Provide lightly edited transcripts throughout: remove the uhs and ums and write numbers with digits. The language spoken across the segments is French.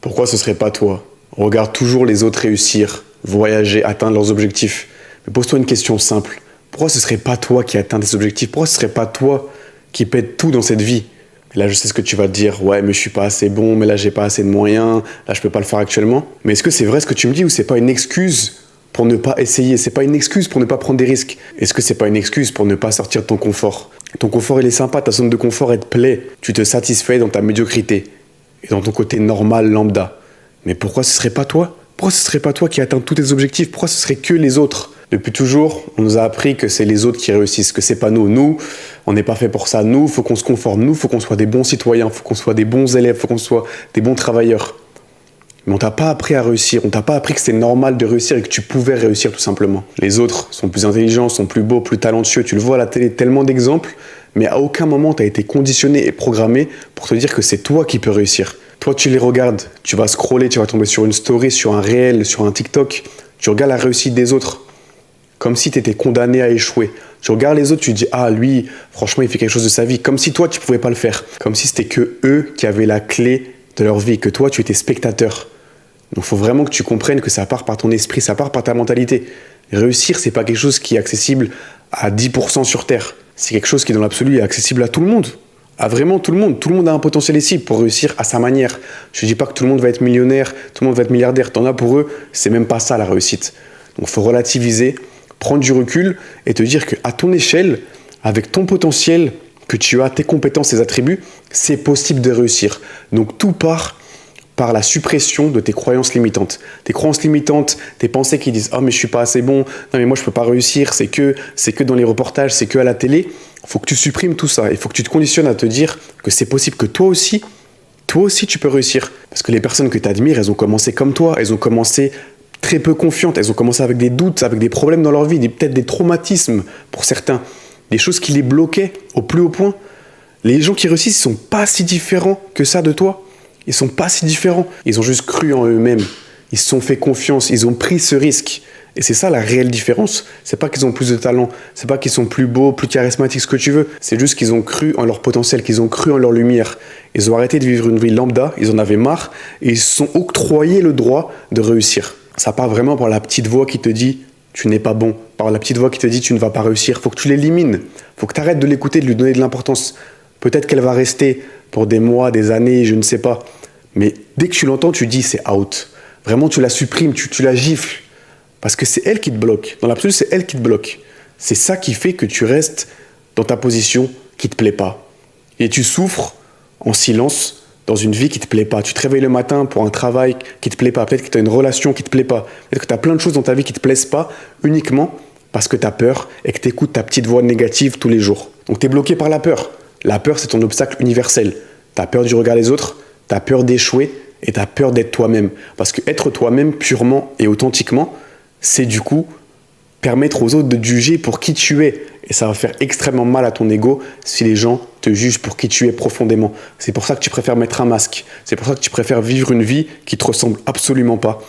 Pourquoi ce serait pas toi? Regarde toujours les autres réussir, voyager, atteindre leurs objectifs. Mais pose-toi une question simple. Pourquoi ce serait pas toi qui atteins tes objectifs? Pourquoi ce serait pas toi qui pète tout dans cette vie? Et là, je sais ce que tu vas te dire. Ouais, mais je suis pas assez bon, mais là, j'ai pas assez de moyens. Là, je peux pas le faire actuellement. Mais est-ce que c'est vrai ce que tu me dis ou c'est pas une excuse pour ne pas essayer? C'est pas une excuse pour ne pas prendre des risques? Est-ce que c'est pas une excuse pour ne pas sortir de ton confort? Ton confort, il est sympa. Ta zone de confort, elle te plaît. Tu te satisfais dans ta médiocrité et dans ton côté normal, lambda. Mais pourquoi ce serait pas toi? Pourquoi ce serait pas toi qui atteins tous tes objectifs? Pourquoi ce serait que les autres? Depuis toujours, on nous a appris que c'est les autres qui réussissent, que c'est pas nous. Nous, on n'est pas fait pour ça. Nous, faut qu'on se conforme. Nous, faut qu'on soit des bons citoyens, faut qu'on soit des bons élèves, faut qu'on soit des bons travailleurs. Mais on t'a pas appris à réussir. On t'a pas appris que c'est normal de réussir et que tu pouvais réussir tout simplement. Les autres sont plus intelligents, sont plus beaux, plus talentueux. Tu le vois à la télé, tellement d'exemples. Mais à aucun moment t'as été conditionné et programmé pour te dire que c'est toi qui peux réussir. Toi, tu les regardes, tu vas scroller, tu vas tomber sur une story, sur un réel, sur un TikTok. Tu regardes la réussite des autres, comme si tu étais condamné à échouer. Tu regardes les autres, tu te dis « Ah, lui, franchement, il fait quelque chose de sa vie. » Comme si toi, tu pouvais pas le faire. Comme si c'était que eux qui avaient la clé de leur vie, que toi, tu étais spectateur. Donc, il faut vraiment que tu comprennes que ça part par ton esprit, ça part par ta mentalité. Réussir, c'est pas quelque chose qui est accessible à 10% sur Terre. C'est quelque chose qui, dans l'absolu, est accessible à tout le monde. À vraiment tout le monde. Tout le monde a un potentiel ici pour réussir à sa manière. Je ne dis pas que tout le monde va être millionnaire, tout le monde va être milliardaire. T'en as pour eux, c'est même pas ça la réussite. Donc il faut relativiser, prendre du recul et te dire qu'à ton échelle, avec ton potentiel que tu as, tes compétences, tes attributs, c'est possible de réussir. Donc tout part par la suppression de tes croyances limitantes. Tes croyances limitantes, tes pensées qui disent « Ah, mais je suis pas assez bon, non mais moi je peux pas réussir, c'est que dans les reportages, c'est que à la télé », il faut que tu supprimes tout ça. Il faut que tu te conditionnes à te dire que c'est possible que toi aussi tu peux réussir. Parce que les personnes que tu admires, elles ont commencé comme toi, elles ont commencé très peu confiantes, elles ont commencé avec des doutes, avec des problèmes dans leur vie, peut-être des traumatismes pour certains, des choses qui les bloquaient au plus haut point. Les gens qui réussissent, ils sont pas si différents que ça de toi. Ils sont pas si différents. Ils ont juste cru en eux-mêmes. Ils se sont fait confiance. Ils ont pris ce risque. Et c'est ça la réelle différence. C'est pas qu'ils ont plus de talent. C'est pas qu'ils sont plus beaux, plus charismatiques, ce que tu veux. C'est juste qu'ils ont cru en leur potentiel, qu'ils ont cru en leur lumière. Ils ont arrêté de vivre une vie lambda. Ils en avaient marre. Et ils se sont octroyés le droit de réussir. Ça part vraiment par la petite voix qui te dit « tu n'es pas bon ». Par la petite voix qui te dit « tu ne vas pas réussir ». Faut que tu l'élimines. Faut que tu arrêtes de l'écouter, de lui donner de l'importance. Peut-être qu'elle va rester pour des mois, des années, je ne sais pas. Mais dès que tu l'entends, tu dis c'est out. Vraiment, tu la supprimes, tu la gifles. Parce que c'est elle qui te bloque. Dans l'absolu, c'est elle qui te bloque. C'est ça qui fait que tu restes dans ta position qui ne te plaît pas. Et tu souffres en silence dans une vie qui ne te plaît pas. Tu te réveilles le matin pour un travail qui ne te plaît pas. Peut-être que tu as une relation qui ne te plaît pas. Peut-être que tu as plein de choses dans ta vie qui ne te plaisent pas uniquement parce que tu as peur et que tu écoutes ta petite voix négative tous les jours. Donc tu es bloqué par la peur. La peur, c'est ton obstacle universel. Tu as peur du regard des autres, tu as peur d'échouer et tu as peur d'être toi-même. Parce que être toi-même purement et authentiquement, c'est du coup permettre aux autres de te juger pour qui tu es. Et ça va faire extrêmement mal à ton ego si les gens te jugent pour qui tu es profondément. C'est pour ça que tu préfères mettre un masque. C'est pour ça que tu préfères vivre une vie qui ne te ressemble absolument pas,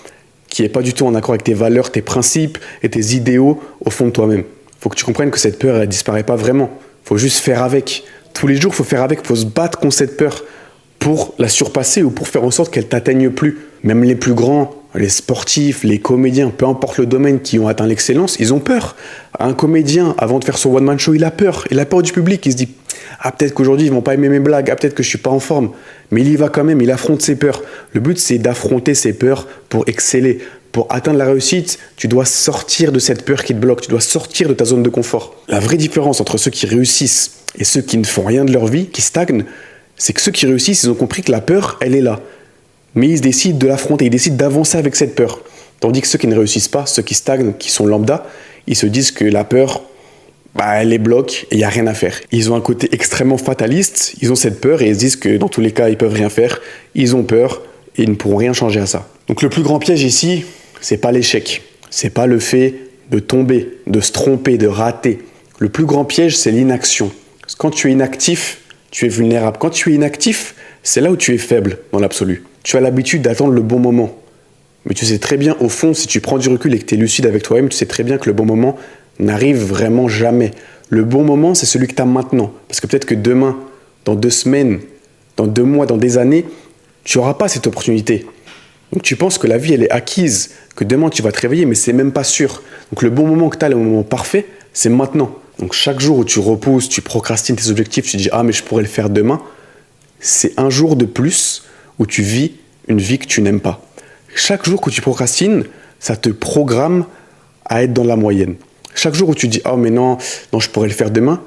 qui n'est pas du tout en accord avec tes valeurs, tes principes et tes idéaux au fond de toi-même. Il faut que tu comprennes que cette peur, elle ne disparaît pas vraiment. Il faut juste faire avec. Tous les jours, il faut faire avec, il faut se battre contre cette peur pour la surpasser ou pour faire en sorte qu'elle ne t'atteigne plus. Même les plus grands, les sportifs, les comédiens, peu importe le domaine qui ont atteint l'excellence, ils ont peur. Un comédien, avant de faire son one-man show, il a peur. Il a peur du public. Il se dit « Ah, peut-être qu'aujourd'hui, ils ne vont pas aimer mes blagues. Ah, peut-être que je ne suis pas en forme. » Mais il y va quand même, il affronte ses peurs. Le but, c'est d'affronter ses peurs pour exceller. Pour atteindre la réussite, tu dois sortir de cette peur qui te bloque. Tu dois sortir de ta zone de confort. La vraie différence entre ceux qui réussissent et ceux qui ne font rien de leur vie, qui stagnent, c'est que ceux qui réussissent, ils ont compris que la peur, elle est là. Mais ils décident de l'affronter, ils décident d'avancer avec cette peur. Tandis que ceux qui ne réussissent pas, ceux qui stagnent, qui sont lambda, ils se disent que la peur, elle les bloque et il n'y a rien à faire. Ils ont un côté extrêmement fataliste, ils ont cette peur et ils se disent que dans tous les cas, ils ne peuvent rien faire. Ils ont peur et ils ne pourront rien changer à ça. Donc le plus grand piège ici, c'est pas l'échec. C'est pas le fait de tomber, de se tromper, de rater. Le plus grand piège, c'est l'inaction. Parce que quand tu es inactif, tu es vulnérable. Quand tu es inactif, c'est là où tu es faible dans l'absolu. Tu as l'habitude d'attendre le bon moment. Mais tu sais très bien, au fond, si tu prends du recul et que tu es lucide avec toi-même, tu sais très bien que le bon moment n'arrive vraiment jamais. Le bon moment, c'est celui que tu as maintenant. Parce que peut-être que demain, dans 2 semaines, dans 2 mois, dans des années, tu n'auras pas cette opportunité. Donc tu penses que la vie, elle est acquise, que demain tu vas te réveiller, mais c'est même pas sûr. Donc le bon moment que tu as, le moment parfait, c'est maintenant. Donc chaque jour où tu repousses, tu procrastines tes objectifs, tu dis « Ah, mais je pourrais le faire demain », c'est un jour de plus où tu vis une vie que tu n'aimes pas. Chaque jour que tu procrastines, ça te programme à être dans la moyenne. Chaque jour où tu dis « Ah, mais non, je pourrais le faire demain »,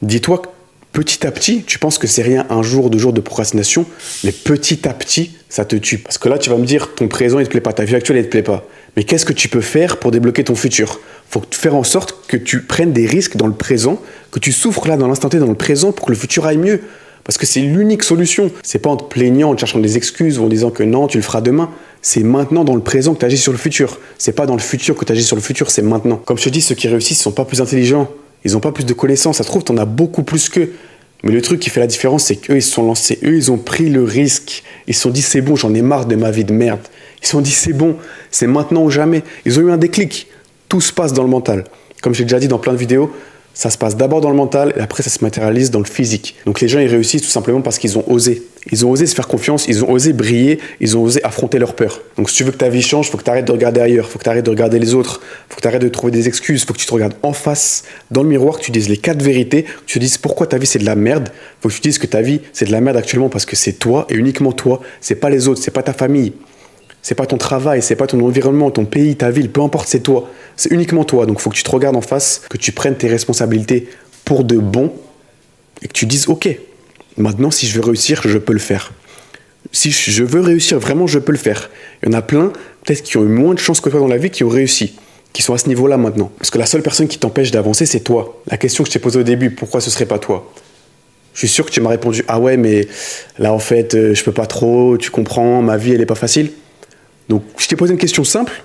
dis-toi que petit à petit, tu penses que c'est rien, un jour, 2 jours de procrastination, mais petit à petit, ça te tue. Parce que là, tu vas me dire, ton présent, il te plaît pas, ta vie actuelle, elle te plaît pas. Mais qu'est-ce que tu peux faire pour débloquer ton futur? Faut faire en sorte que tu prennes des risques dans le présent, que tu souffres là, dans l'instant T, dans le présent, pour que le futur aille mieux. Parce que c'est l'unique solution. C'est pas en te plaignant, en te cherchant des excuses, ou en disant que non, tu le feras demain. C'est maintenant dans le présent que tu agis sur le futur. C'est pas dans le futur que tu agis sur le futur, c'est maintenant. Comme je te dis, ceux qui réussissent ne sont pas plus intelligents. Ils n'ont pas plus de connaissances. Ça se trouve, tu en as beaucoup plus qu'eux. Mais le truc qui fait la différence, c'est qu'eux, ils se sont lancés. Eux, ils ont pris le risque. Ils se sont dit, c'est bon, j'en ai marre de ma vie de merde. Ils se sont dit, c'est bon, c'est maintenant ou jamais. Ils ont eu un déclic. Tout se passe dans le mental. Comme j'ai déjà dit dans plein de vidéos, ça se passe d'abord dans le mental et après ça se matérialise dans le physique. Donc les gens, ils réussissent tout simplement parce qu'ils ont osé. Ils ont osé se faire confiance, ils ont osé briller, ils ont osé affronter leur peur. Donc si tu veux que ta vie change, il faut que tu arrêtes de regarder ailleurs, il faut que tu arrêtes de regarder les autres, il faut que tu arrêtes de trouver des excuses, il faut que tu te regardes en face, dans le miroir, que tu dises les 4 vérités, que tu te dises pourquoi ta vie c'est de la merde, il faut que tu te dises que ta vie c'est de la merde actuellement parce que c'est toi et uniquement toi, c'est pas les autres, c'est pas ta famille. C'est pas ton travail, c'est pas ton environnement, ton pays, ta ville, peu importe, c'est toi. C'est uniquement toi. Donc il faut que tu te regardes en face, que tu prennes tes responsabilités pour de bon et que tu dises ok, maintenant si je veux réussir, je peux le faire. Si je veux réussir, vraiment je peux le faire. Il y en a plein, peut-être qui ont eu moins de chance que toi dans la vie, qui ont réussi, qui sont à ce niveau-là maintenant. Parce que la seule personne qui t'empêche d'avancer, c'est toi. La question que je t'ai posée au début, pourquoi ce serait pas toi? Je suis sûr que tu m'as répondu ah ouais, mais là en fait je peux pas trop, tu comprends, ma vie elle est pas facile. Donc, je t'ai posé une question simple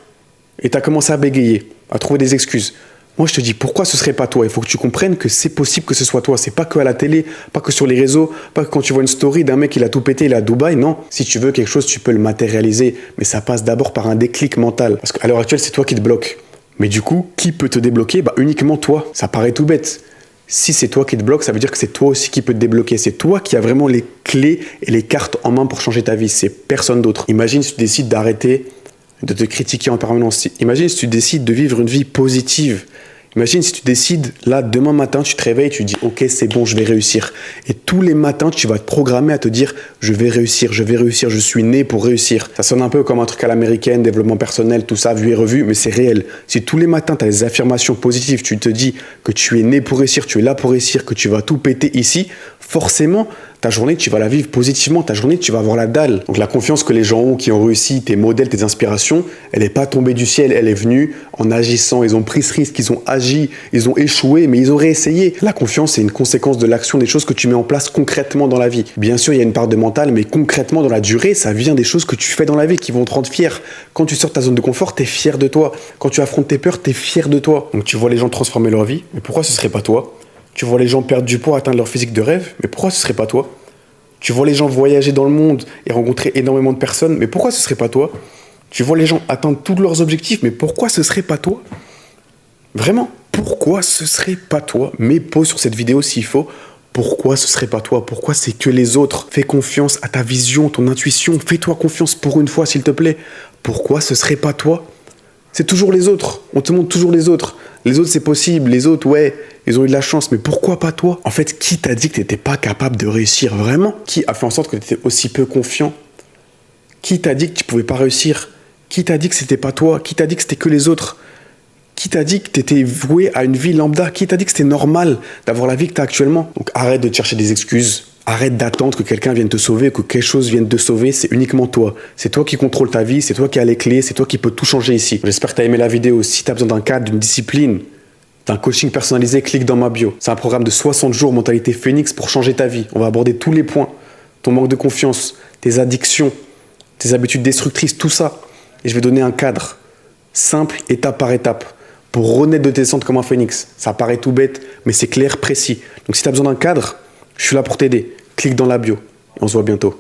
et tu as commencé à bégayer, à trouver des excuses. Moi, je te dis, pourquoi ce serait pas toi? Il faut que tu comprennes que c'est possible que ce soit toi. C'est pas que à la télé, pas que sur les réseaux, pas que quand tu vois une story d'un mec qui a tout pété, il est à Dubaï. Non, si tu veux quelque chose, tu peux le matérialiser. Mais ça passe d'abord par un déclic mental. Parce qu'à l'heure actuelle, c'est toi qui te bloques. Mais du coup, qui peut te débloquer? Uniquement toi. Ça paraît tout bête. Si c'est toi qui te bloque, ça veut dire que c'est toi aussi qui peut te débloquer. C'est toi qui as vraiment les clés et les cartes en main pour changer ta vie. C'est personne d'autre. Imagine si tu décides d'arrêter de te critiquer en permanence. Imagine si tu décides de vivre une vie positive. Imagine si tu décides, là, demain matin, tu te réveilles, tu dis « Ok, c'est bon, je vais réussir ». Et tous les matins, tu vas te programmer à te dire « Je vais réussir, je suis né pour réussir ». Ça sonne un peu comme un truc à l'américaine, développement personnel, tout ça, vu et revu, mais c'est réel. Si tous les matins, tu as des affirmations positives, tu te dis que tu es né pour réussir, tu es là pour réussir, que tu vas tout péter ici, forcément, ta journée, tu vas la vivre positivement. Ta journée, tu vas avoir la dalle. Donc la confiance que les gens ont, qui ont réussi, tes modèles, tes inspirations, elle n'est pas tombée du ciel. Elle est venue en agissant. Ils ont pris ce risque, ils ont agi, ils ont échoué, mais ils ont réessayé. La confiance, c'est une conséquence de l'action, des choses que tu mets en place concrètement dans la vie. Bien sûr, il y a une part de mental, mais concrètement, dans la durée, ça vient des choses que tu fais dans la vie qui vont te rendre fier. Quand tu sors de ta zone de confort, tu es fier de toi. Quand tu affrontes tes peurs, tu es fier de toi. Donc tu vois les gens transformer leur vie, mais pourquoi ce serait pas toi? Tu vois les gens perdre du poids, atteindre leur physique de rêve, mais pourquoi ce serait pas toi? Tu vois les gens voyager dans le monde et rencontrer énormément de personnes, mais pourquoi ce serait pas toi? Tu vois les gens atteindre tous leurs objectifs, mais pourquoi ce serait pas toi? Vraiment, pourquoi ce serait pas toi? Mets pause sur cette vidéo s'il faut. Pourquoi ce serait pas toi? Pourquoi c'est que les autres? Fais confiance à ta vision, ton intuition. Fais-toi confiance pour une fois, s'il te plaît. Pourquoi ce serait pas toi? C'est toujours les autres. On te montre toujours les autres. Les autres, c'est possible. Les autres, ouais, ils ont eu de la chance. Mais pourquoi pas toi? En fait, qui t'a dit que tu n'étais pas capable de réussir vraiment? Qui a fait en sorte que tu étais aussi peu confiant? Qui t'a dit que tu ne pouvais pas réussir? Qui t'a dit que c'était pas toi? Qui t'a dit que c'était que les autres? Qui t'a dit que tu étais voué à une vie lambda? Qui t'a dit que c'était normal d'avoir la vie que tu as actuellement? Donc arrête de te chercher des excuses. Arrête d'attendre que quelqu'un vienne te sauver, que quelque chose vienne te sauver, c'est uniquement toi. C'est toi qui contrôle ta vie, c'est toi qui as les clés, c'est toi qui peux tout changer ici. J'espère que tu as aimé la vidéo. Si tu as besoin d'un cadre, d'une discipline, d'un coaching personnalisé, clique dans ma bio. C'est un programme de 60 jours mentalité Phoenix pour changer ta vie. On va aborder tous les points. Ton manque de confiance, tes addictions, tes habitudes destructrices, tout ça. Et je vais donner un cadre, simple, étape par étape, pour renaître de tes centres comme un phénix. Ça paraît tout bête, mais c'est clair, précis. Donc si tu as besoin d'un cadre, je suis là pour t'aider. Clique dans la bio. On se voit bientôt.